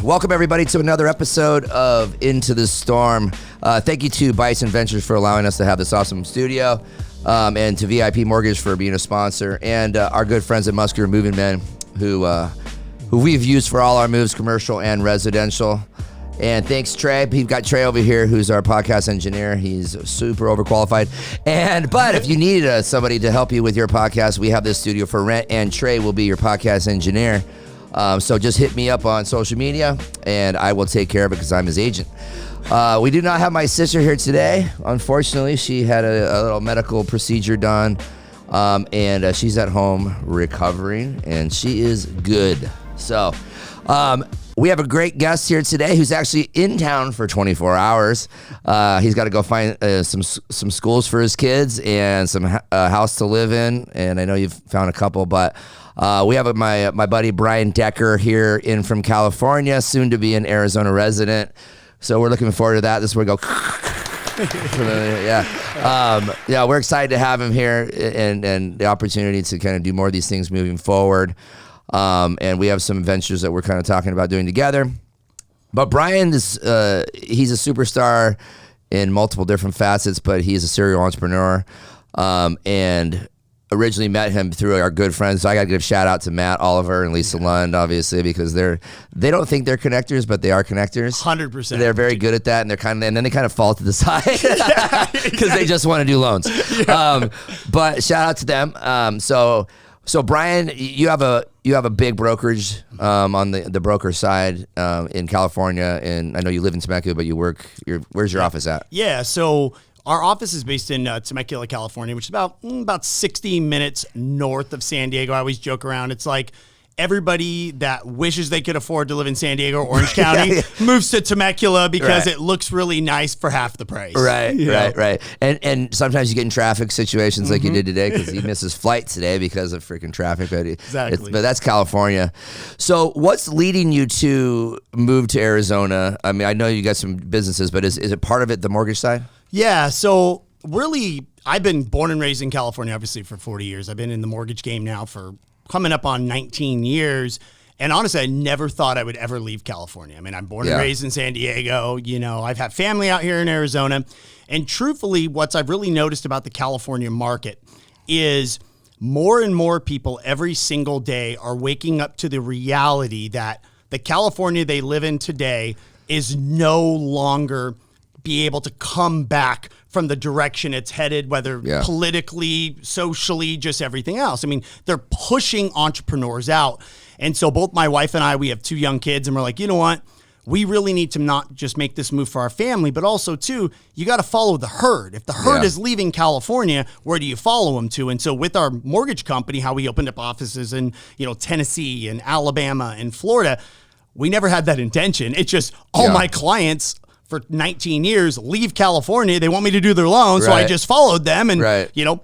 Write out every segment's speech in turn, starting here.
Welcome everybody to another episode of Into the Storm. Thank you to Bison Ventures for allowing us to have this awesome studio, and to VIP Mortgage for being a sponsor, and our good friends at Muscular Moving Men, who we've used for all our moves, commercial and residential. And thanks, Trey. We've got Trey over here, who's our podcast engineer. He's super overqualified. But if you need somebody to help you with your podcast, we have this studio for rent, and Trey will be your podcast engineer. So just hit me up on social media, and I will take care of it because I'm his agent. We do not have my sister here today. Unfortunately, she had a little medical procedure done, and she's at home recovering, and she is good. So we have a great guest here today who's actually in town for 24 hours. He's got to go find some schools for his kids and some house to live in, and I know you've found a couple, but we have my buddy Brian Decker here in from California, soon to be an Arizona resident. So we're looking forward to that. This is where we go. Yeah, we're excited to have him here and the opportunity to kind of do more of these things moving forward. And we have some ventures that we're kind of talking about doing together. But Brian is he's a superstar in multiple different facets, but he's a serial entrepreneur. And originally met him through our good friends. So I got to give a shout out to Matt Oliver and Lisa Lund, obviously, because they don't think they're connectors, but they are connectors. 100%. They're very good at that, and then they kind of fall to the side because they just want to do loans. Yeah. But shout out to them. So Brian, you have a big brokerage on the broker side in California, and I know you live in Temecula, but where's your office at? Yeah, so our office is based in Temecula, California, which is about 60 minutes north of San Diego. I always joke around. It's like everybody that wishes they could afford to live in San Diego or Orange County moves to Temecula because it looks really nice for half the price. Right. And sometimes you get in traffic situations like you did today because he missed his flight today because of freaking traffic. Exactly. But that's California. So what's leading you to move to Arizona? I mean, I know you got some businesses, but is it part of it the mortgage side? Yeah, so really, I've been born and raised in California, obviously, for 40 years. I've been in the mortgage game now for coming up on 19 years. And honestly, I never thought I would ever leave California. I mean, I'm born and raised in San Diego. You know, I've had family out here in Arizona. And truthfully, what I've really noticed about the California market is more and more people every single day are waking up to the reality that the California they live in today is no longer be able to come back from the direction it's headed, whether politically, socially, just everything else. I mean, they're pushing entrepreneurs out. And so both my wife and I, we have 2 young kids, and we're like, you know what? We really need to not just make this move for our family, but also, too, you got to follow the herd. If the herd is leaving California, where do you follow them to? And so with our mortgage company, how we opened up offices in, Tennessee and Alabama and Florida, we never had that intention. It's just all my clients for 19 years leave California. They want me to do their loans, so I just followed them. And,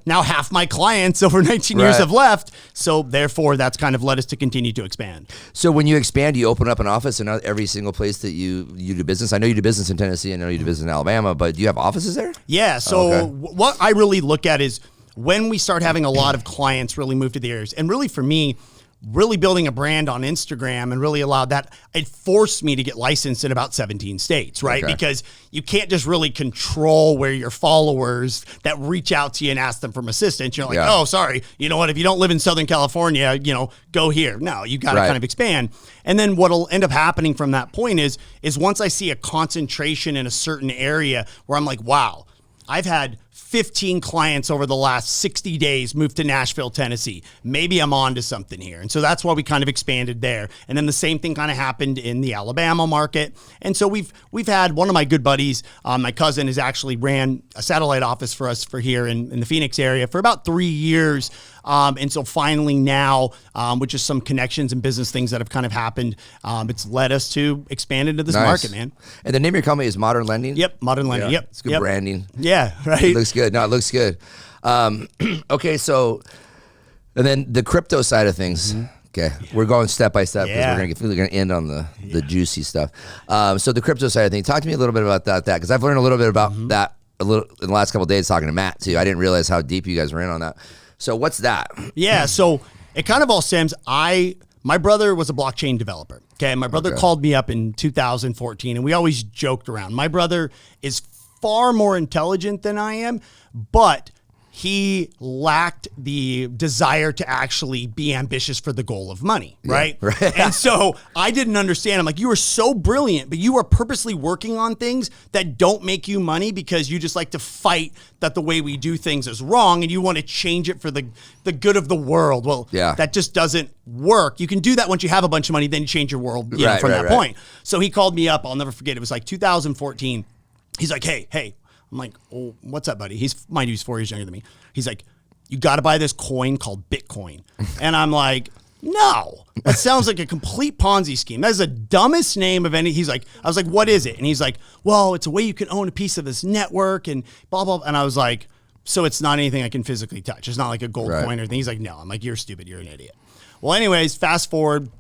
now half my clients over 19 years have left. So therefore, that's kind of led us to continue to expand. So when you expand, you open up an office in every single place that you do business? I know you do business in Tennessee. I know you do business in Alabama, but do you have offices there? Yeah. So what I really look at is when we start having a lot of clients really move to the areas. And really for me, really building a brand on Instagram and really allowed that, it forced me to get licensed in about 17 states, right? Okay. Because you can't just really control where your followers that reach out to you and ask them for assistance. You're like, oh, sorry, you know what? If you don't live in Southern California, go here. No, you got to kind of expand. And then what'll end up happening from that point is once I see a concentration in a certain area where I'm like, wow, I've had 15 clients over the last 60 days moved to Nashville, Tennessee. Maybe I'm on to something here. And so that's why we kind of expanded there. And then the same thing kind of happened in the Alabama market. And so we've had one of my good buddies, my cousin, has actually ran a satellite office for us for here in the Phoenix area for about 3 years. And so finally now, with just some connections and business things that have kind of happened, it's led us to expand into this market, man. And the name of your company is Modern Lending? Yep, Modern Lending. Yep. It's good branding. Yeah, right. It looks good. No, it looks good. Okay, so, and then the crypto side of things. Okay, we're going step by step because we're going to end on the juicy stuff. So the crypto side of things, talk to me a little bit about that because I've learned a little bit about that in the last couple of days talking to Matt too. I didn't realize how deep you guys were in on that. So what's that? Yeah, so it kind of all stems. my brother was a blockchain developer. Okay. My brother called me up in 2014 and we always joked around. My brother is far more intelligent than I am, but he lacked the desire to actually be ambitious for the goal of money, right? Yeah, right. And so I didn't understand. I'm like, you are so brilliant, but you are purposely working on things that don't make you money because you just like to fight that the way we do things is wrong and you want to change it for the good of the world. Well, that just doesn't work. You can do that once you have a bunch of money, then you change your world from that point. So he called me up. I'll never forget. It was like 2014. He's like, hey. I'm like, oh, what's up, buddy? Mind you, he's 4 years younger than me. He's like, you got to buy this coin called Bitcoin. And I'm like, no, that sounds like a complete Ponzi scheme. That's the dumbest name of any. I was like, what is it? And he's like, well, it's a way you can own a piece of this network and blah, blah, blah. And I was like, so it's not anything I can physically touch. It's not like a gold coin or anything. He's like, no. I'm like, you're stupid. You're an idiot. Well, anyways, fast forward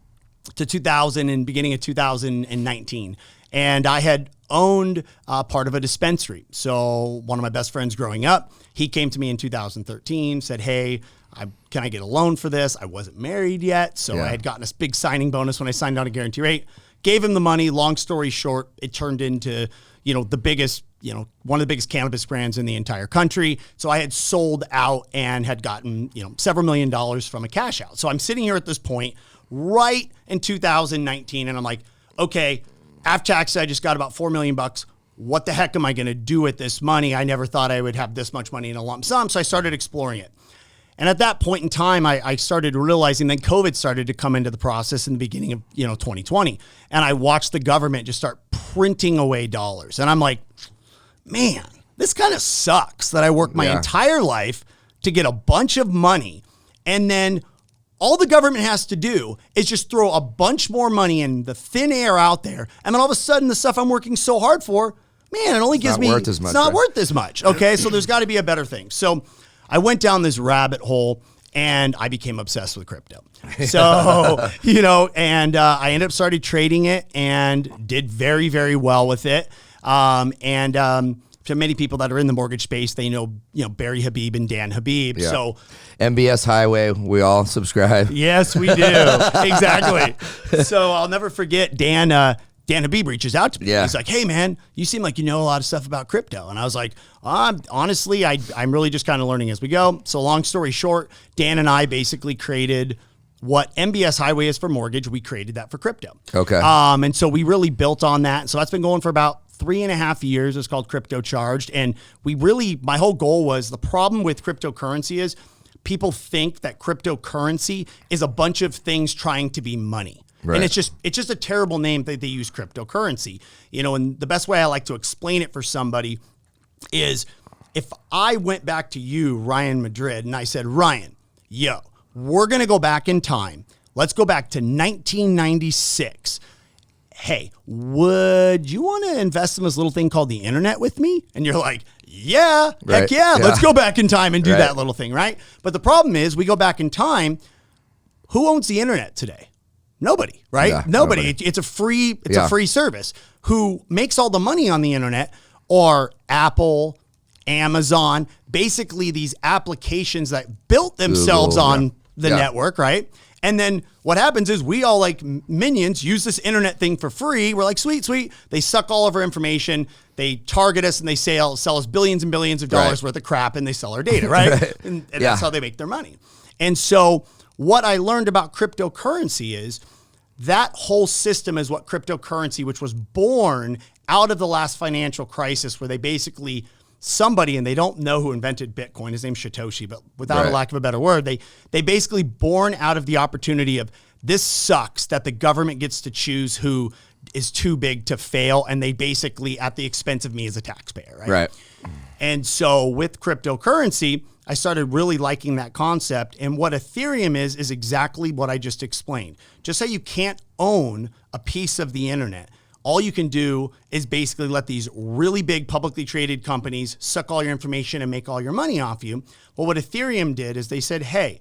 to 2000 and beginning of 2019. And I had owned part of a dispensary. So one of my best friends growing up, he came to me in 2013, said, hey, can I get a loan for this? I wasn't married yet. So I had gotten a big signing bonus when I signed on a guarantee rate. Gave him the money. Long story short, it turned into, the biggest, one of the biggest cannabis brands in the entire country. So I had sold out and had gotten, several $1 million from a cash out. So I'm sitting here at this point right in 2019 and I'm like, okay, after taxes, I just got about $4 million. What the heck am I going to do with this money? I never thought I would have this much money in a lump sum. So I started exploring it. And at that point in time, I started realizing that COVID started to come into the process in the beginning of 2020. And I watched the government just start printing away dollars. And I'm like, man, this kind of sucks that I worked my entire life to get a bunch of money and then all the government has to do is just throw a bunch more money in the thin air out there. And then all of a sudden, the stuff I'm working so hard for, man, it only gives me, it's not worth as much. Okay. So there's got to be a better thing. So I went down this rabbit hole and I became obsessed with crypto. So, and I ended up started trading it and did very, very well with it. To many people that are in the mortgage space, they know, Barry Habib and Dan Habib. Yeah. So MBS Highway, we all subscribe. Yes, we do. Exactly. So I'll never forget Dan Habib reaches out to me. Yeah. He's like, hey man, you seem like you know a lot of stuff about crypto. And I was like, honestly, I'm really just kind of learning as we go. So long story short, Dan and I basically created what MBS Highway is for mortgage. We created that for crypto. Okay. And so we really built on that. So that's been going for about 3.5 years. It's called Crypto Charged. And my whole goal was, the problem with cryptocurrency is people think that cryptocurrency is a bunch of things trying to be money. Right. And it's just a terrible name that they use cryptocurrency. And the best way I like to explain it for somebody is if I went back to you, Ryan Madrid, and I said, Ryan, we're going to go back in time. Let's go back to 1996. Hey, would you want to invest in this little thing called the internet with me? And you're like, heck yeah, let's go back in time and do that little thing, right? But the problem is, we go back in time, who owns the internet today? Nobody, right? Yeah, nobody. It's a free service. Who makes all the money on the internet are Apple, Amazon, basically these applications that built themselves on the network, right? And then what happens is we all, like minions, use this internet thing for free. We're like, sweet. They suck all of our information. They target us and they sell us billions and billions of dollars worth of crap, and they sell our data, right? And that's how they make their money. And so what I learned about cryptocurrency is that whole system is what cryptocurrency, which was born out of the last financial crisis, where they basically, somebody, and they don't know who invented Bitcoin, his name's Satoshi, but without a lack of a better word, they basically born out of the opportunity of, this sucks that the government gets to choose who is too big to fail, and they basically at the expense of me as a taxpayer, right? Right. And so with cryptocurrency, I started really liking that concept. And what Ethereum is exactly what I just explained. Just so you can't own a piece of the internet, all you can do is basically let these really big publicly traded companies suck all your information and make all your money off you. Well, what Ethereum did is they said, hey,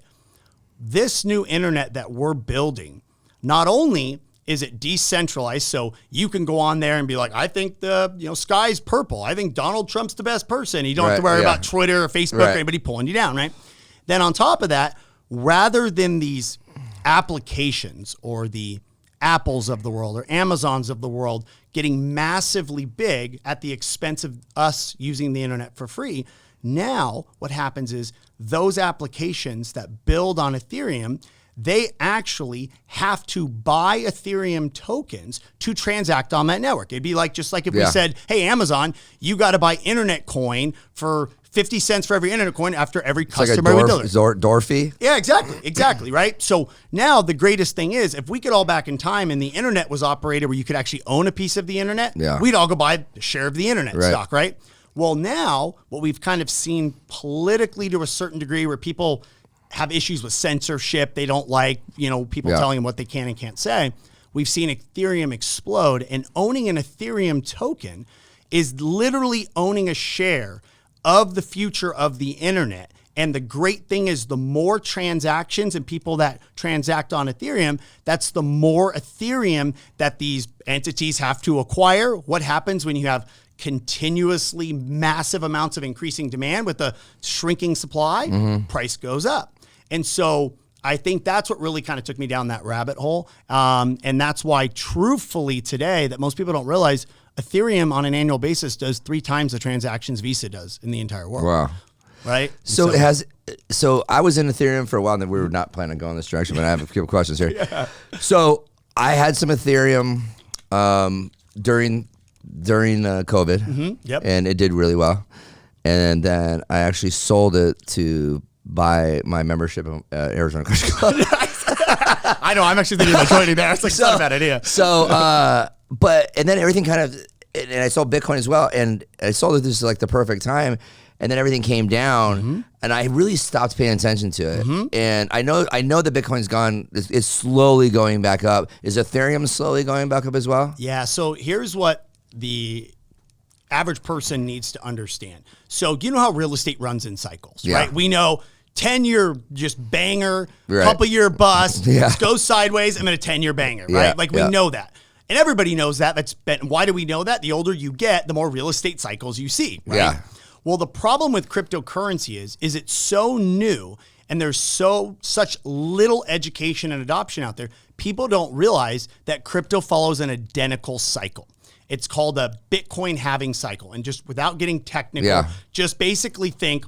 this new internet that we're building, not only is it decentralized, so you can go on there and be like, I think the sky's purple. I think Donald Trump's the best person. You don't have to worry about Twitter or Facebook or anybody pulling you down, right? Then on top of that, rather than these applications or the Apples of the world or Amazons of the world getting massively big at the expense of us using the internet for free. Now what happens is those applications that build on Ethereum, they actually have to buy Ethereum tokens to transact on that network. It'd be like, just like if we said, hey, Amazon, you got to buy internet coin for 50 cents for every internet coin after every customer we build. Door fee? Yeah, exactly, right? So now the greatest thing is if we could all back in time and the internet was operated where you could actually own a piece of the internet, we'd all go buy a share of the internet stock, right? Well, now what we've kind of seen politically to a certain degree where people have issues with censorship, they don't like, people telling them what they can and can't say. We've seen Ethereum explode, and owning an Ethereum token is literally owning a share of the future of the internet. And the great thing is the more transactions and people that transact on Ethereum, that's the more Ethereum that these entities have to acquire. What happens when you have continuously massive amounts of increasing demand with a shrinking supply? Price goes up. And so I think that's what really kind of took me down that rabbit hole. And that's why, truthfully, today, that most people don't realize, Ethereum on an annual basis does 3 times the transactions Visa does in the entire world. Wow. Right? So I was in Ethereum for a while, and we were not planning on going this direction, but I have a few questions here. So I had some Ethereum during COVID, and it did really well. And then I actually sold it to buy my membership in Arizona Country Club. I know. I'm actually thinking about joining there. It's like, not a bad idea. So, and then everything kind of, and I sold Bitcoin as well, and I sold it this like the perfect time, and then everything came down, and I really stopped paying attention to it. And I know that Bitcoin's gone, it's slowly going back up. Is Ethereum slowly going back up as well? Yeah. So here's what the average person needs to understand. So you know how real estate runs in cycles, right? We know 10-year just banger, couple-year bust, goes sideways, and then a 10-year banger, right? Like we know that. And everybody knows that. Why do we know that? The older you get, the more real estate cycles you see, right? Yeah. Well, the problem with cryptocurrency is it's so new and there's such little education and adoption out there. People don't realize that crypto follows an identical cycle. It's called a Bitcoin halving cycle. And just without getting technical, just basically think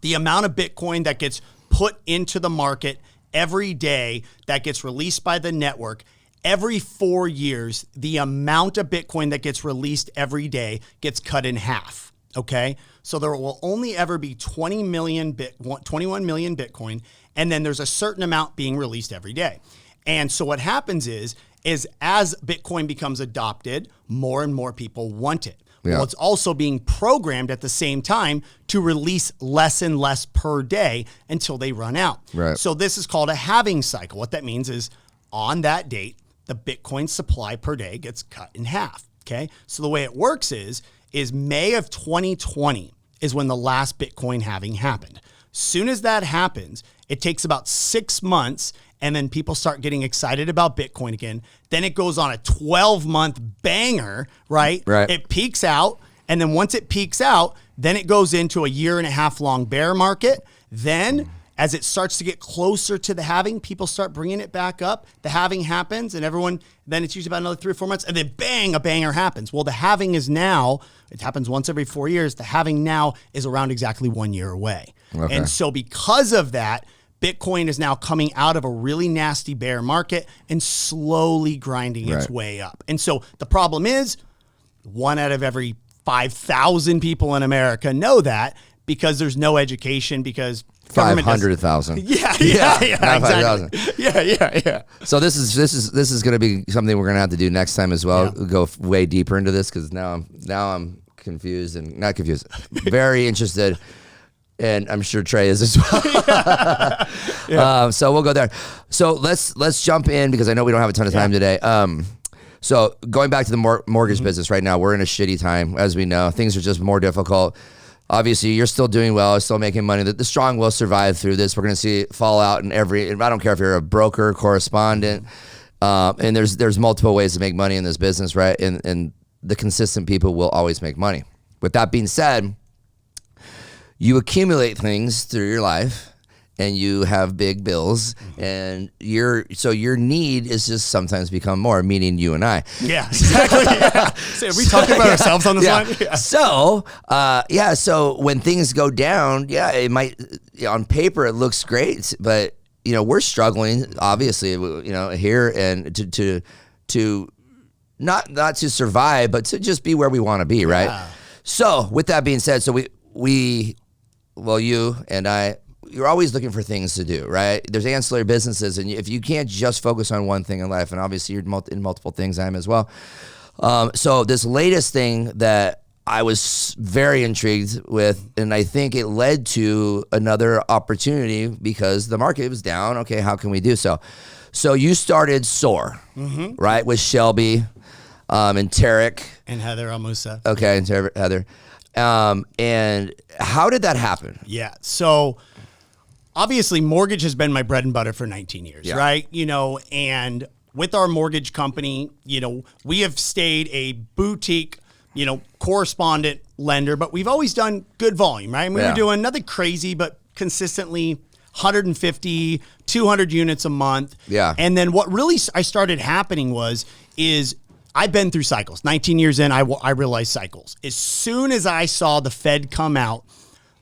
the amount of Bitcoin that gets put into the market every day that gets released by the network. Every 4 years, the amount of Bitcoin that gets released every day gets cut in half, okay? So there will only ever be 21 million Bitcoin, and then there's a certain amount being released every day. And so what happens is as Bitcoin becomes adopted, more and more people want it. Well, it's also being programmed at the same time to release less and less per day until they run out. Right. So this is called a halving cycle. What that means is on that date, the Bitcoin supply per day gets cut in half, okay? So the way it works is May of 2020 is when the last Bitcoin halving happened. Soon as that happens, it takes about 6 months, and then people start getting excited about Bitcoin again. Then it goes on a 12-month banger, right? It peaks out, and then once it peaks out, then it goes into a 1.5 year long bear market. Then as it starts to get closer to the halving, people start bringing it back up. The halving happens, and then it's usually about another 3 or 4 months, and then bang, a banger happens. Well, the halving is now, it happens once every 4 years. The halving now is around exactly 1 year away. Okay. And so because of that, Bitcoin is now coming out of a really nasty bear market and slowly grinding its way up. And so the problem is 1 out of every 5,000 people in America know that because there's no education, because 500,000. Yeah, exactly. Yeah. So this is going to be something we're going to have to do next time as well. We'll go way deeper into this because now I'm confused and not confused, very interested. And I'm sure Trey is as well. So we'll go there. So let's jump in because I know we don't have a ton of time today. So going back to the mortgage business right now, we're in a shitty time, as we know. Things are just more difficult. Obviously, you're still doing well, still making money. The strong will survive through this. We're going to see fallout in I don't care if you're a broker, correspondent, and there's multiple ways to make money in this business, right? And the consistent people will always make money. With that being said, you accumulate things through your life, and you have big bills, and your need is just sometimes become more, meaning you and I. Yeah, exactly. Yeah. So are we talking about ourselves on this line? Yeah. So when things go down, it might, on paper it looks great, but we're struggling, obviously, here, and to not to survive, but to just be where we want to be, right? Yeah. So with that being said, so you and I, you're always looking for things to do, right? There's ancillary businesses, and if you can't just focus on one thing in life, and obviously you're in multiple things, I am as well. So this latest thing that I was very intrigued with, and I think it led to another opportunity because the market was down. Okay, how can we do so? So you started SOAR, right, with Shelby and Tarek. And Heather Almusa. Okay, and Heather. And how did that happen? Yeah. So obviously mortgage has been my bread and butter for 19 years, right? And with our mortgage company, we have stayed a boutique, correspondent lender, but we've always done good volume, right? And we were doing nothing crazy, but consistently 150, 200 units a month. Yeah. And then what really I started happening is I've been through cycles. 19 years in, I realized cycles. As soon as I saw the Fed come out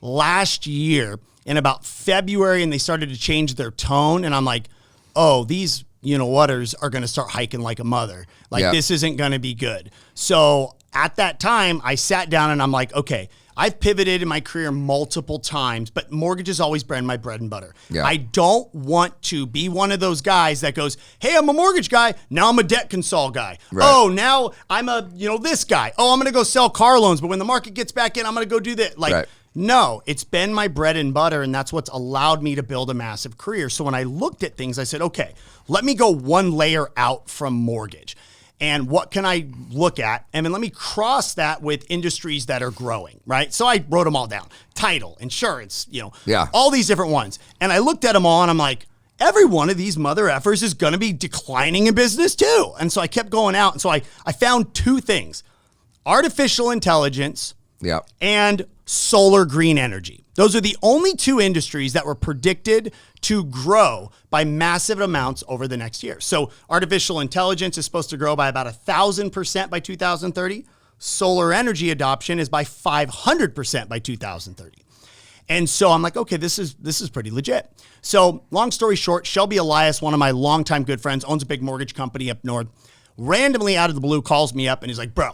last year in about February, and they started to change their tone, and I'm like, oh, these whaters are going to start hiking like a mother. This isn't going to be good. So at that time, I sat down and I'm like, okay, I've pivoted in my career multiple times, but mortgage has always been my bread and butter. Yeah. I don't want to be one of those guys that goes, hey, I'm a mortgage guy. Now I'm a debt consult guy. Right. Oh, now I'm a, this guy. Oh, I'm going to go sell car loans. But when the market gets back in, I'm going to go do that. No, it's been my bread and butter, and that's what's allowed me to build a massive career. So when I looked at things, I said, okay, let me go one layer out from mortgage. And what can I look at? And then let me cross that with industries that are growing, right? So I wrote them all down. Title, insurance, all these different ones. And I looked at them all and I'm like, every one of these mother effers is going to be declining in business too. And so I kept going out. And so I found two things: artificial intelligence and solar green energy. Those are the only two industries that were predicted to grow by massive amounts over the next year. So artificial intelligence is supposed to grow by about 1,000% by 2030. Solar energy adoption is by 500% by 2030. And so I'm like, okay, this is pretty legit. So long story short, Shelby Elias, one of my longtime good friends, owns a big mortgage company up north, randomly out of the blue calls me up and he's like, bro,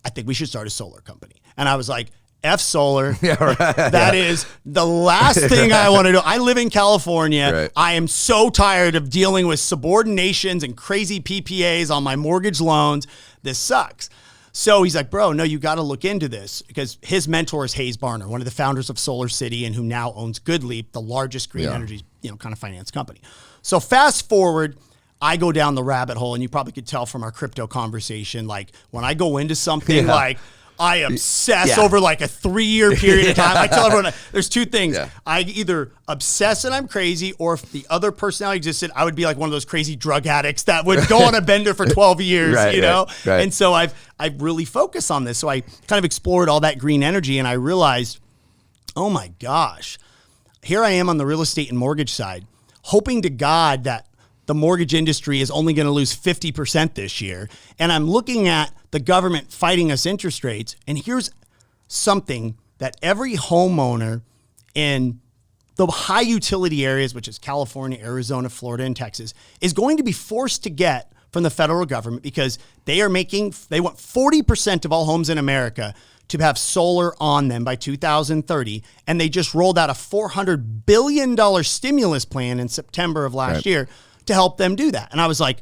I think we should start a solar company. And I was like, F solar. That is the last thing I want to do. I live in California. Right. I am so tired of dealing with subordinations and crazy PPAs on my mortgage loans. This sucks. So he's like, bro, no, you got to look into this, because his mentor is Hayes Barner, one of the founders of Solar City and who now owns GoodLeap, the largest green energy, kind of finance company. So fast forward, I go down the rabbit hole, and you probably could tell from our crypto conversation, like when I go into something I obsess over like a 3-year period of time. I tell everyone there's two things. Yeah. I either obsess and I'm crazy, or if the other personality existed, I would be like one of those crazy drug addicts that would go on a bender for 12 years, Right. And so I've really focused on this. So I kind of explored all that green energy, and I realized, oh my gosh, here I am on the real estate and mortgage side, hoping to God that the mortgage industry is only going to lose 50% this year. And I'm looking at the government fighting us interest rates. And here's something that every homeowner in the high utility areas, which is California, Arizona, Florida, and Texas, is going to be forced to get from the federal government, because they want 40% of all homes in America to have solar on them by 2030. And they just rolled out a $400 billion stimulus plan in September of last year to help them do that. And I was like,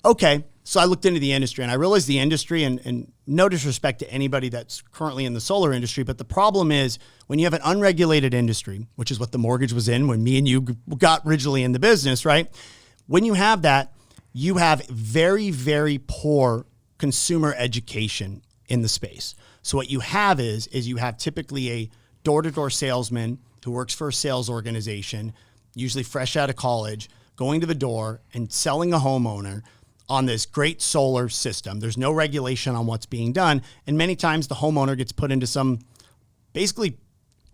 okay. So I looked into the industry, and I realized the industry, and no disrespect to anybody that's currently in the solar industry, but the problem is when you have an unregulated industry, which is what the mortgage was in when me and you got originally in the business, right? When you have that, you have very, very poor consumer education in the space. So what you have is you have typically a door-to-door salesman who works for a sales organization, usually fresh out of college, going to the door and selling a homeowner on this great solar system. There's no regulation on what's being done. And many times the homeowner gets put into some basically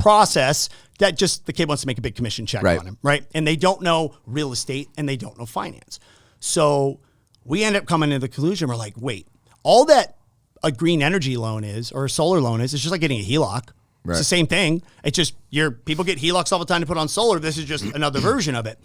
process that just the kid wants to make a big commission check Right. on him, right? And they don't know real estate and they don't know finance. So we end up coming to the conclusion, we're like, wait, all that a green energy loan is, or a solar loan is, it's just like getting a HELOC. Right. It's the same thing. It's just people get HELOCs all the time to put on solar. This is just another version of it.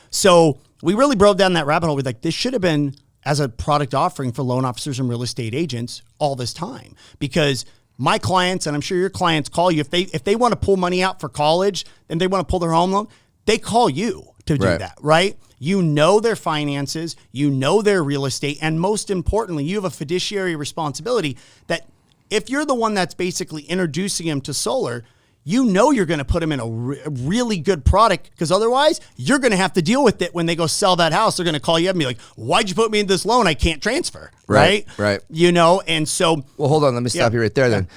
So we really broke down that rabbit hole. We're like, this should have been as a product offering for loan officers and real estate agents all this time, because my clients, and I'm sure your clients, call you if they want to pull money out for college and they want to pull their home loan, they call you to do Right. that, right? You know their finances, you know their real estate, and most importantly, you have a fiduciary responsibility that if you're the one that's basically introducing them to solar, you know you're going to put them in a really good product, because otherwise you're going to have to deal with it when they go sell that house. They're going to call you up and be like, why'd you put me in this loan? I can't transfer, right? Right. You know, and so... Well, hold on. Let me stop you right there then.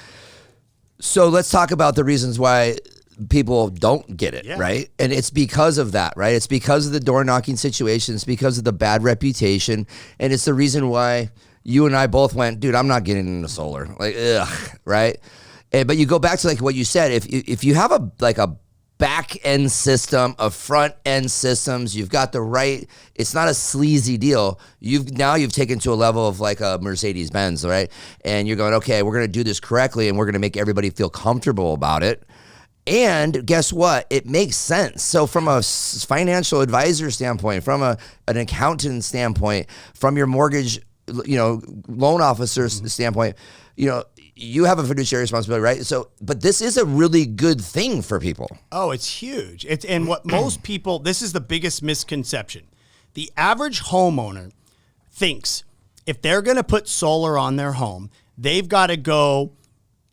So let's talk about the reasons why people don't get it, right? And it's because of that, right? It's because of the door knocking situation. It's because of the bad reputation. And it's the reason why you and I both went, dude, I'm not getting into solar. Like, ugh, right? But you go back to like what you said. If you have a back end system, a front end systems, you've got the right. It's not a sleazy deal. You've taken to a level of like a Mercedes Benz, right? And you're going, okay, we're going to do this correctly, and we're going to make everybody feel comfortable about it. And guess what? It makes sense. So from a financial advisor standpoint, from an accountant standpoint, from your mortgage, loan officer's standpoint, you have a fiduciary responsibility, right? So, but this is a really good thing for people. Oh, it's huge. And what most people, this is the biggest misconception. The average homeowner thinks if they're going to put solar on their home, they've got to go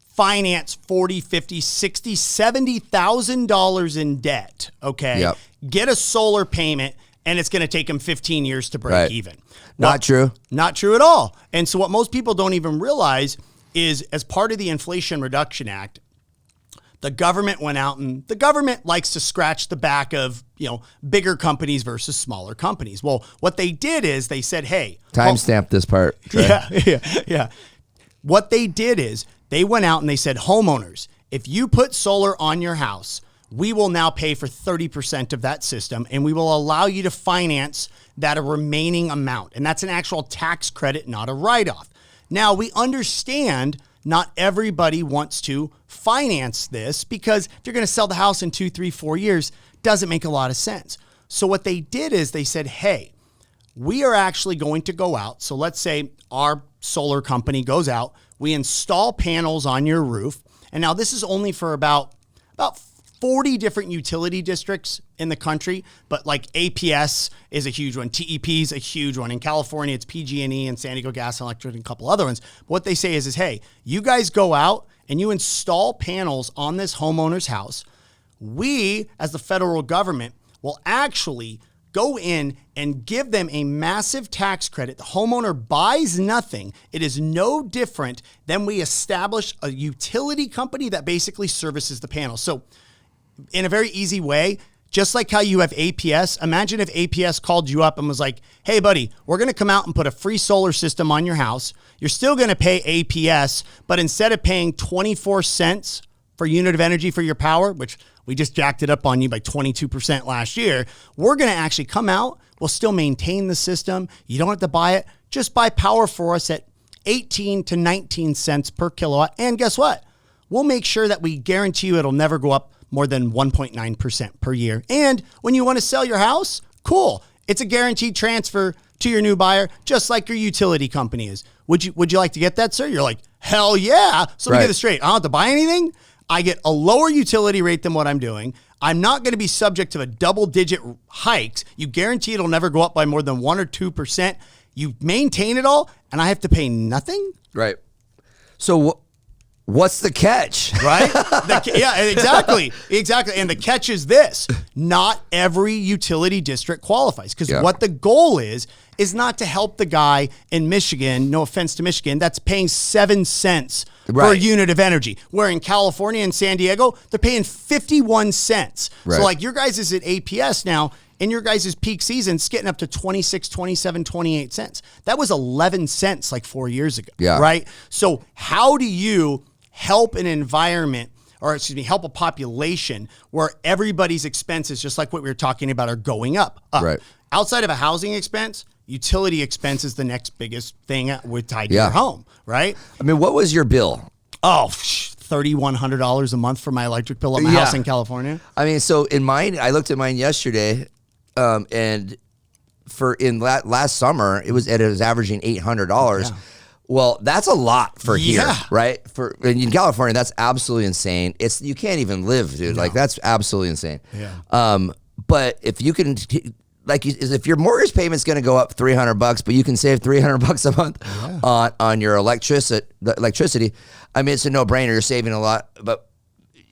finance $40,000, $50,000, $60,000, $70,000 in debt, okay? Yep. Get a solar payment, and it's going to take them 15 years to break even. Not true. Not true at all. And so what most people don't even realize is, as part of the Inflation Reduction Act, the government went out, and the government likes to scratch the back of, bigger companies versus smaller companies. Well, what they did is they said, hey. Timestamp this part. Trey. Yeah. What they did is they went out and they said, homeowners, if you put solar on your house, we will now pay for 30% of that system, and we will allow you to finance that remaining amount. And that's an actual tax credit, not a write-off. Now, we understand not everybody wants to finance this, because if you're going to sell the house in 2, 3, 4 years, doesn't make a lot of sense. So what they did is they said, hey, we are actually going to go out. So let's say our solar company goes out, we install panels on your roof. And now this is only for about 40 different utility districts in the country, but like APS is a huge one. TEP is a huge one. In California, it's PG&E and San Diego Gas and Electric and a couple other ones. But what they say is, hey, you guys go out and you install panels on this homeowner's house. We, as the federal government, will actually go in and give them a massive tax credit. The homeowner buys nothing. It is no different than we establish a utility company that basically services the panels. So in a very easy way, just like how you have APS, imagine if APS called you up and was like, hey, buddy, we're going to come out and put a free solar system on your house. You're still going to pay APS, but instead of paying 24 cents per unit of energy for your power, which we just jacked it up on you by 22% last year, we're going to actually come out. We'll still maintain the system. You don't have to buy it. Just buy power for us at 18 to 19 cents per kilowatt. And guess what? We'll make sure that we guarantee you it'll never go up more than 1.9% per year. And when you want to sell your house, cool. It's a guaranteed transfer to your new buyer, just like your utility company is. Would you like to get that, sir? You're like, hell yeah. So let me get this straight. I don't have to buy anything. I get a lower utility rate than what I'm doing. I'm not going to be subject to a double-digit hikes. You guarantee it'll never go up by more than 1 or 2%. You maintain it all, and I have to pay nothing? Right. So what's the catch? Right? Yeah, exactly. Exactly. And the catch is this. Not every utility district qualifies, because what the goal is not to help the guy in Michigan, no offense to Michigan, that's paying 7 cents per unit of energy. Where in California and San Diego, they're paying 51 cents. Right. So like your guys is at APS now, in your guys' peak season, it's getting up to 26, 27, 28 cents. That was 11 cents like 4 years ago, right? So how do you help an environment help a population where everybody's expenses, just like what we were talking about, are going up. Right. Outside of a housing expense, utility expense is the next biggest thing tied to your home, right? I mean, what was your bill? Oh, $3,100 a month for my electric bill at my house in California. I mean, so in mine, I looked at mine yesterday, and last summer, it was averaging $800. Yeah. Well, that's a lot for here, right? In California, that's absolutely insane. You can't even live, dude. No. Like, that's absolutely insane. Yeah. But if you can, if your mortgage payment's going to go up $300, but you can save $300 a month on your electricity, I mean, it's a no-brainer. You're saving a lot, but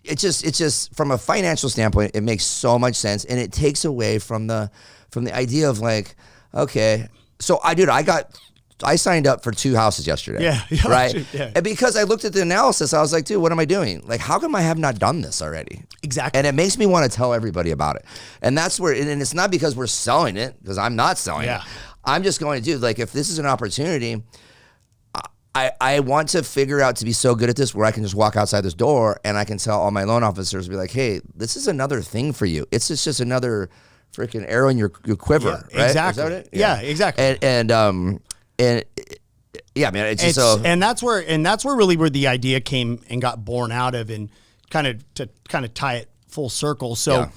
it's just from a financial standpoint, it makes so much sense, and it takes away from the idea of like, okay, so I signed up for 2 houses yesterday, right? Yeah. And because I looked at the analysis, I was like, dude, what am I doing? Like, how come I have not done this already? Exactly. And it makes me want to tell everybody about it. And that's where, and it's not because we're selling it, because I'm not selling it. I'm just going to do, like, if this is an opportunity, I want to figure out to be so good at this where I can just walk outside this door and I can tell all my loan officers, be like, hey, this is another thing for you. It's just another freaking arrow in your quiver, right? Exactly. Is that it? Yeah, exactly. And yeah, man, it's just so, and that's where really where the idea came and got born out of, and kind of tie it full circle. So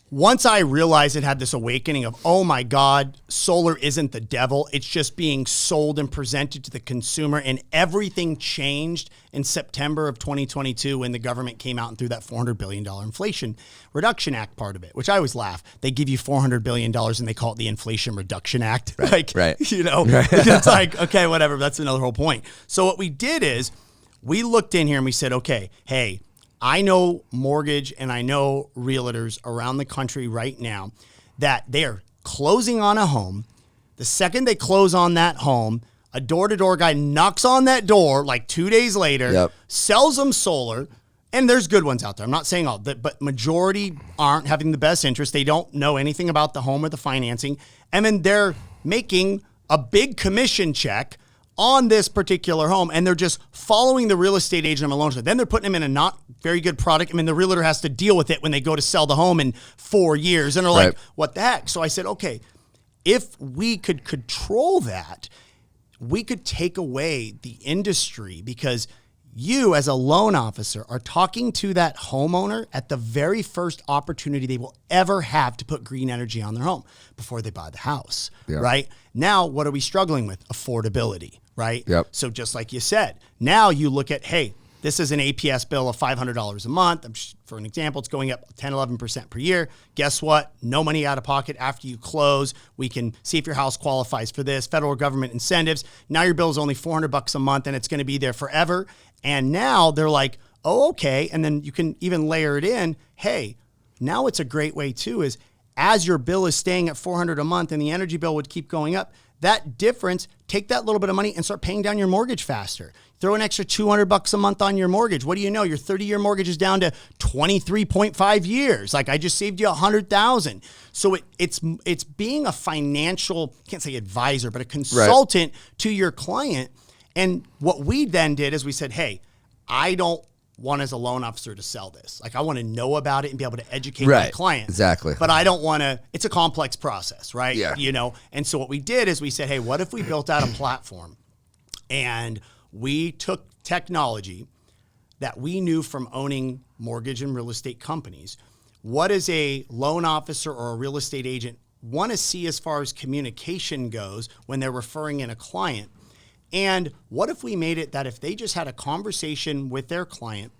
once I realized it, had this awakening of, oh my God, solar isn't the devil. It's just being sold and presented to the consumer. And everything changed in September of 2022 when the government came out and threw that $400 billion Inflation Reduction Act part of it, which I always laugh. They give you $400 billion and they call it the Inflation Reduction Act. It's like, okay, whatever. That's another whole point. So what we did is we looked in here and we said, okay, hey, I know mortgage and I know realtors around the country right now that they are closing on a home. The second they close on that home, a door-to-door guy knocks on that door like 2 days later, sells them solar, and there's good ones out there. I'm not saying all that, but majority aren't having the best interest. They don't know anything about the home or the financing, and then they're making a big commission check on this particular home, and they're just following the real estate agent on a loan. Then they're putting them in a not very good product. I mean, the realtor has to deal with it when they go to sell the home in 4 years, and they're like, what the heck? So I said, okay, if we could control that, we could take away the industry, because you as a loan officer are talking to that homeowner at the very first opportunity they will ever have to put green energy on their home before they buy the house, right? Now, what are we struggling with? Affordability, right? Yep. So just like you said, now you look at, hey, this is an APS bill of $500 a month. For an example, it's going up 10, 11% per year. Guess what? No money out of pocket after you close. We can see if your house qualifies for this. Federal government incentives. Now your bill is only $400 a month, and it's going to be there forever. And now they're like, oh, okay. And then you can even layer it in. Hey, now it's a great way too, is as your bill is staying at $400 a month and the energy bill would keep going up, that difference, take that little bit of money and start paying down your mortgage faster. Throw an extra $200 a month on your mortgage. What do you know? Your 30-year mortgage is down to 23.5 years. Like, I just saved you $100,000. So it's being a financial, can't say advisor, but a consultant to your client. And what we then did is we said, hey, I don't want as a loan officer to sell this. Like, I want to know about it and be able to educate my client. Exactly. But I don't want to, it's a complex process, right? Yeah. You know? And so what we did is we said, hey, what if we built out a platform and we took technology that we knew from owning mortgage and real estate companies? What does a loan officer or a real estate agent want to see as far as communication goes when they're referring in a client? And what if we made it that if they just had a conversation with their client,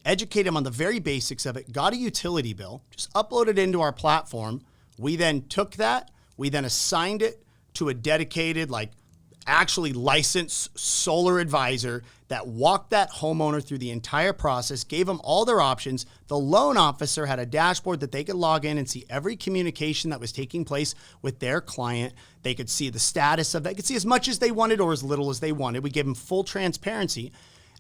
educate them on the very basics of it, got a utility bill, just upload it into our platform. We then took that, we then assigned it to a dedicated, like, actually licensed solar advisor that walked that homeowner through the entire process, gave them all their options. The loan officer had a dashboard that they could log in and see every communication that was taking place with their client. They could see the status of that. They could see as much as they wanted or as little as they wanted. We gave them full transparency.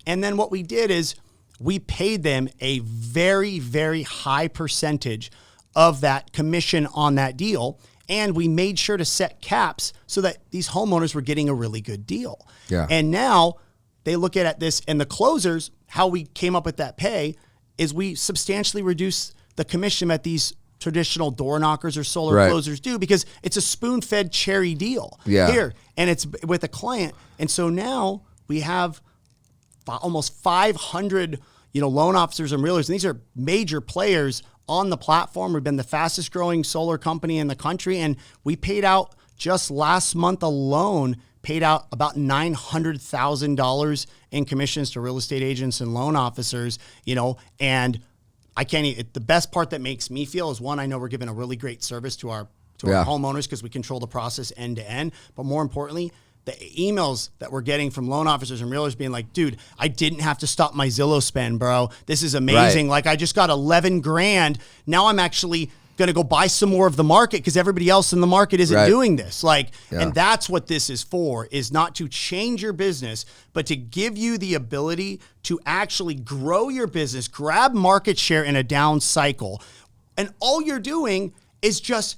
And then what we did is we paid them a very, very high percentage of that commission on that deal. And we made sure to set caps so that these homeowners were getting a really good deal. Yeah. And now they look at this, and the closers how we came up with that pay is we substantially reduce the commission that these traditional door knockers or solar closers do, because it's a spoon-fed cherry deal here, and it's with a client. And so now we have almost 500, loan officers and realtors, and these are major players on the platform. We've been the fastest growing solar company in the country, and we paid out just last month alone, paid out about $900,000 in commissions to real estate agents and loan officers, and I can't even, the best part that makes me feel is, one, I know we're giving a really great service to our homeowners because we control the process end to end. But more importantly, the emails that we're getting from loan officers and realtors being like, dude, I didn't have to stop my Zillow spend, bro. This is amazing. Like, I just got 11 grand. Now I'm actually going to go buy some more of the market because everybody else in the market isn't doing this. And that's what this is for, is not to change your business, but to give you the ability to actually grow your business, grab market share in a down cycle. And all you're doing is just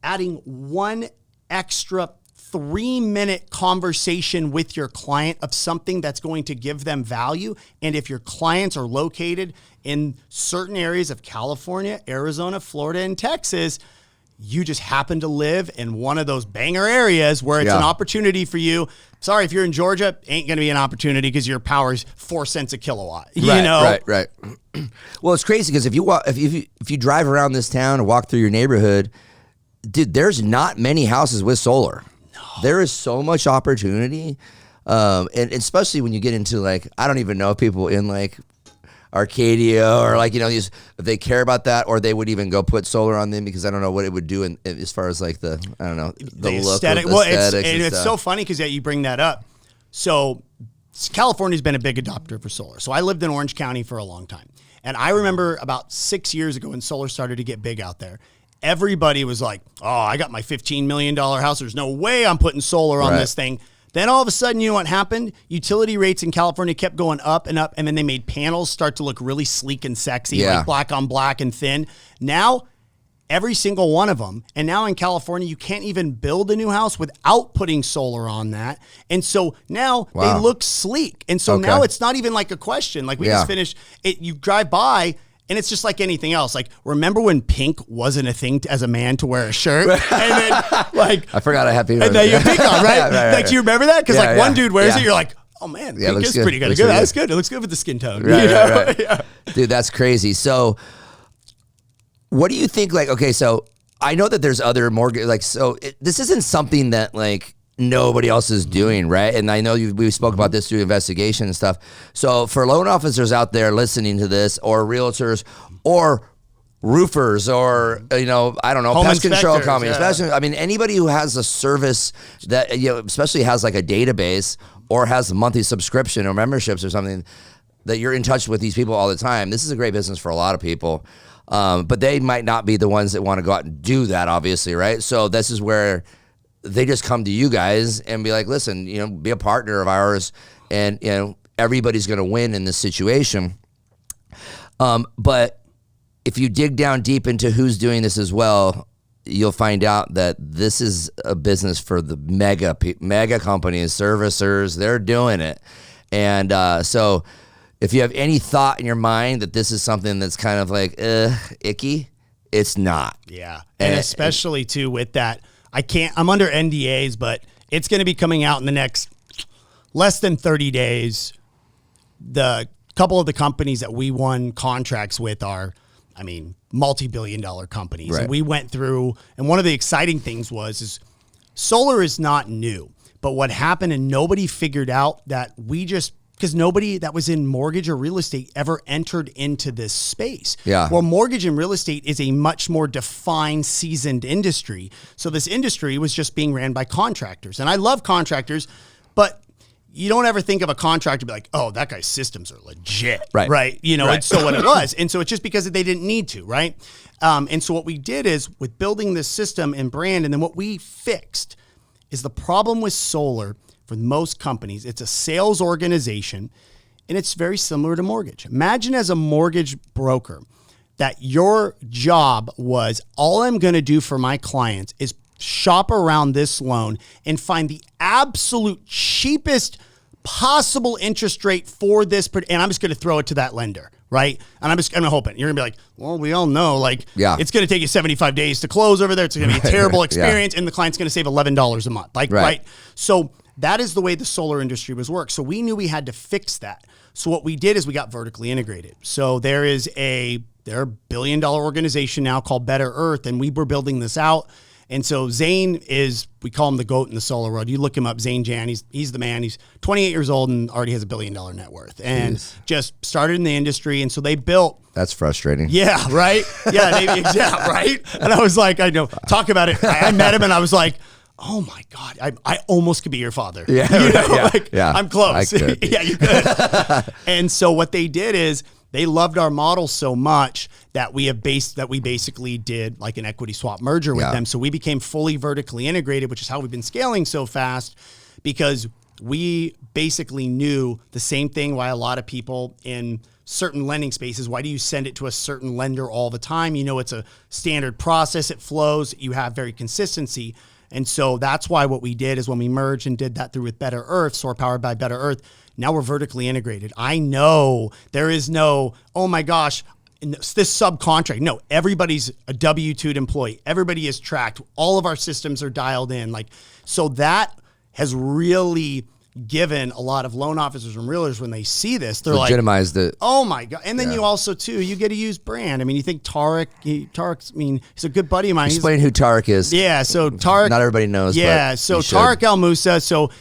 adding one extra 3-minute conversation with your client of something that's going to give them value. And if your clients are located in certain areas of California, Arizona, Florida, and Texas, you just happen to live in one of those banger areas where it's an opportunity for you. Sorry, if you're in Georgia, ain't going to be an opportunity because your power's 4 cents a kilowatt. Right. Well, it's crazy because if you drive around this town and walk through your neighborhood, dude, there's not many houses with solar. There is so much opportunity, and especially when you get into, like, I don't even know people in, like, Arcadia or, like, these, if they care about that, or they would even go put solar on them, because I don't know what it would do as far as, like, the look, aesthetic. Well, it's so funny because you bring that up. So California's been a big adopter for solar. So I lived in Orange County for a long time, and I remember about 6 years ago when solar started to get big out there, everybody was like, oh, I got my $15 million house. There's no way I'm putting solar on this thing. Then all of a sudden, you know what happened? Utility rates in California kept going up and up, and then they made panels start to look really sleek and sexy, like black on black and thin. Now, every single one of them, and now in California, you can't even build a new house without putting solar on that. And so now they look sleek. And so now it's not even like a question. Like, we just finished it. You drive by, and it's just like anything else. Like, remember when pink wasn't a thing as a man to wear a shirt? And then, like, I forgot I had pink on. And then you have pink on, right? Like, do you remember that? Because one dude wears it, you're like, oh man, pink is pretty good. That's good. It looks good with the skin tone. Right. Dude, that's crazy. So, what do you think? Like, okay, so I know that there's other mortgage, like, so this isn't something that, like, nobody else is doing, right? And I know we spoke about this through investigation and stuff. So for loan officers out there listening to this, or realtors, or roofers, or I don't know, home pest control companies, yeah. I mean, anybody who has a service that especially has like a database or has a monthly subscription or memberships or something, that you're in touch with these people all the time. This is a great business for a lot of people, but they might not be the ones that want to go out and do that, obviously, right? So this is where they just come to you guys and be like, listen, be a partner of ours, and everybody's going to win in this situation. But if you dig down deep into who's doing this as well, you'll find out that this is a business for the mega companies, servicers. They're doing it. And so if you have any thought in your mind that this is something that's kind of like icky, it's not. Yeah. And especially too with that, I'm under NDAs, but it's going to be coming out in the next less than 30 days. The couple of the companies that we won contracts with are, multi-billion-dollar companies. Right. And we went through, and one of the exciting things is solar is not new. But what happened, and nobody figured out that because nobody that was in mortgage or real estate ever entered into this space. Yeah. Well, mortgage and real estate is a much more defined, seasoned industry. So this industry was just being ran by contractors. And I love contractors, but you don't ever think of a contractor be like, oh, that guy's systems are legit. Right. And so what it was. And so it's just because they didn't need to, right? And so what we did is, with building this system and brand, and then what we fixed is the problem with solar. For most companies, it's a sales organization, and it's very similar to mortgage. Imagine as a mortgage broker that your job was, all I'm going to do for my clients is shop around this loan and find the absolute cheapest possible interest rate for this, and I'm just going to throw it to that lender, right? And I'm hoping you're going to be like, well, we all know, like, it's going to take you 75 days to close over there. It's going to be a terrible experience, and the client's going to save $11 a month, like, right? So that is the way the solar industry was worked. So we knew we had to fix that. So what we did is we got vertically integrated. So they're a $1 billion organization now called Better Earth, and we were building this out. And so Zane is, we call him the GOAT in the solar world. You look him up, Zane Jan, he's the man. He's 28 years old and already has $1 billion net worth and just started in the industry. And so they built. That's frustrating. Yeah, right? Yeah, right? And I was like, I know, talk about it. I met him and I was like, oh my God, I almost could be your father. Yeah, I'm close. Yeah, you could. And so what they did is, they loved our model so much that we basically did like an equity swap merger with them. So we became fully vertically integrated, which is how we've been scaling so fast, because we basically knew the same thing why a lot of people in certain lending spaces, why do you send it to a certain lender all the time? You know, it's a standard process. It flows. You have very consistency. And so that's why what we did is when we merged and did that through with Better Earth, SOAR powered by Better Earth, now we're vertically integrated. I know there is no, oh my gosh, this subcontract. No, everybody's a W-2'd employee. Everybody is tracked. All of our systems are dialed in. Like, so that has really given a lot of loan officers and realtors, when they see this, they're legitimized it. Oh my God. And then you also too, you get to use brand. I mean, you think Tarek's, I mean, he's a good buddy of mine. Explain who Tarek is. Yeah. So Tarek, not everybody knows. Yeah. So Tarek El Moussa. So,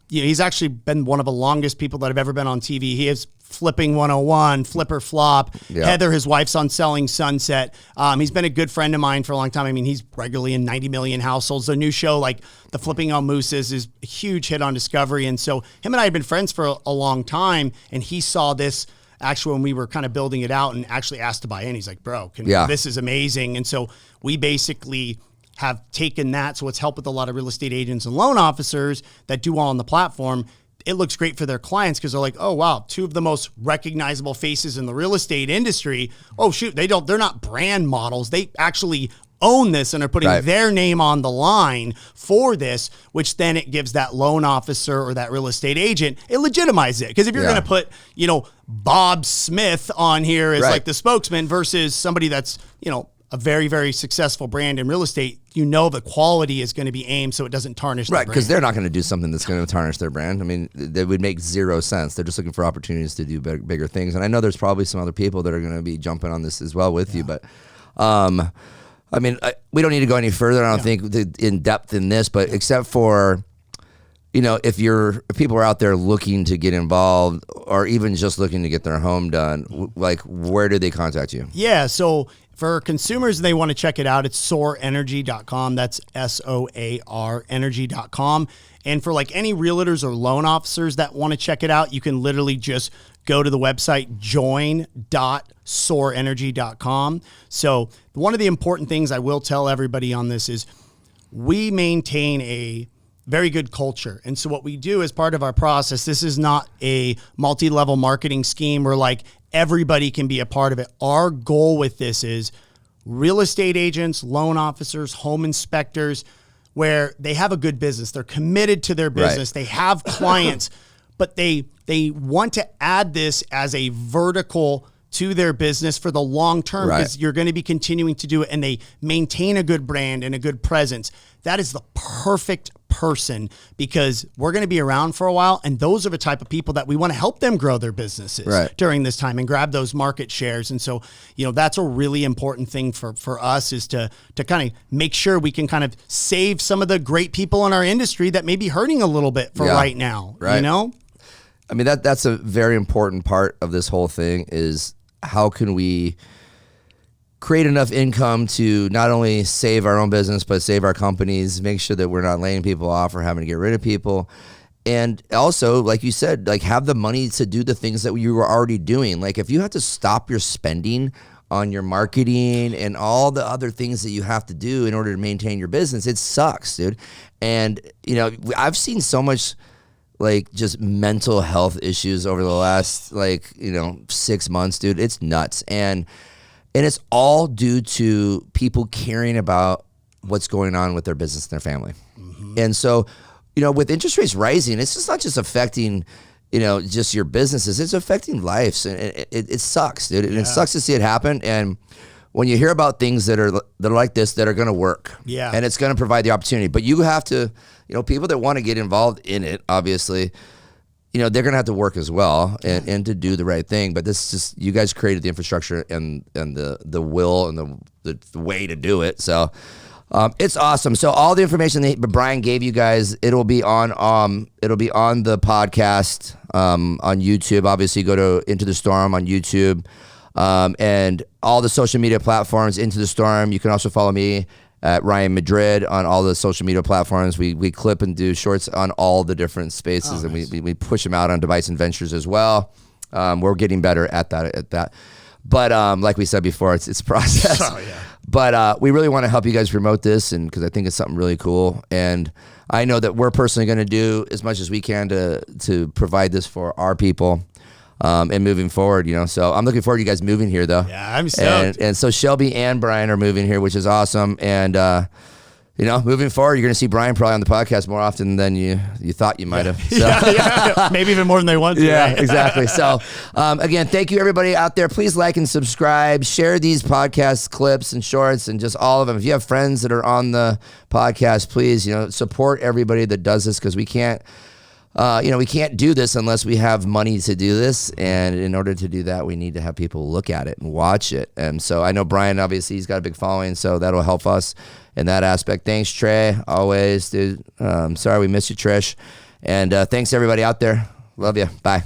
he's actually been one of the longest people that have ever been on TV. He is Flipping 101, Flipper Flop. Heather, his wife's on Selling Sunset. He's been a good friend of mine for a long time. I mean, he's regularly in 90 million households. The new show, like the Flipping El Mousas, is a huge hit on Discovery. And so him and I had been friends for a long time. And he saw this actually when we were kind of building it out and actually asked to buy in. He's like, bro, this is amazing. And so we basically have taken that. So it's helped with a lot of real estate agents and loan officers that do all on the platform. It looks great for their clients because they're like, oh, wow, two of the most recognizable faces in the real estate industry. Oh, shoot, they're not brand models. They actually own this and are putting their name on the line for this, which then it gives that loan officer or that real estate agent, it legitimizes it. Because if you're going to put, Bob Smith on here as like the spokesman versus somebody that's, a very, very successful brand in real estate, the quality is going to be aimed so it doesn't tarnish their brand. Right, because they're not going to do something that's going to tarnish their brand. I mean, that would make zero sense. They're just looking for opportunities to do bigger things. And I know there's probably some other people that are going to be jumping on this as well with you. But, I mean, we don't need to go any further, I don't think, in depth in this. But except for, if people are out there looking to get involved or even just looking to get their home done, like, where do they contact you? Yeah, so for consumers, they want to check it out. It's soarenergy.com. That's SOAR energy.com. And for like any realtors or loan officers that want to check it out, you can literally just go to the website join.soarenergy.com. So one of the important things I will tell everybody on this is we maintain a very good culture. And so what we do as part of our process, this is not a multi-level marketing scheme where like everybody can be a part of it. Our goal with this is real estate agents, loan officers, home inspectors, where they have a good business. They're committed to their business. They have clients, but they want to add this as a vertical to their business for the long term because you're going to be continuing to do it, and they maintain a good brand and a good presence. That is the perfect person because we're going to be around for a while, and those are the type of people that we want to help them grow their businesses during this time and grab those market shares. And so, that's a really important thing for us is to kind of make sure we can kind of save some of the great people in our industry that may be hurting a little bit for right now, I mean, that's a very important part of this whole thing is how can we create enough income to not only save our own business, but save our companies, make sure that we're not laying people off or having to get rid of people. And also, like you said, like have the money to do the things that you were already doing. Like if you have to stop your spending on your marketing and all the other things that you have to do in order to maintain your business, it sucks, dude. And, I've seen so much like just mental health issues over the last 6 months, dude. It's nuts. And it's all due to people caring about what's going on with their business and their family. And so with interest rates rising, it's just not just affecting, just your businesses. It's affecting lives, and it sucks, dude. And it sucks to see it happen. And when you hear about things that are like this, that are going to work, and it's going to provide the opportunity, but you have to, people that want to get involved in it, obviously, they're going to have to work as well and to do the right thing. But this is just, you guys created the infrastructure and the will and the way to do it. So it's awesome. So all the information that Brian gave you guys, it'll be on the podcast on YouTube. Obviously, go to Into the Storm on YouTube, and all the social media platforms, Into the Storm. You can also follow me at Ryan Madrid on all the social media platforms. We clip and do shorts on all the different spaces, and we push them out on Device and Ventures as well. We're getting better at that. But like we said before, it's a process. Oh, yeah. But we really want to help you guys promote this, and because I think it's something really cool. And I know that we're personally going to do as much as we can to provide this for our people. And moving forward, so I'm looking forward to you guys moving here, though. Yeah, I'm stoked. And so Shelby and Brian are moving here, which is awesome. And moving forward, you're going to see Brian probably on the podcast more often than you thought you might have. So. Yeah. Maybe even more than they want to. Yeah, right? Exactly. So again, thank you everybody out there. Please like and subscribe. Share these podcast clips and shorts and just all of them. If you have friends that are on the podcast, please support everybody that does this, because we can't. We can't do this unless we have money to do this. And in order to do that, we need to have people look at it and watch it. And so I know Brian, obviously, he's got a big following, so that'll help us in that aspect. Thanks, Trey. Always, dude. Sorry we missed you, Trish. And thanks, everybody out there. Love you. Bye.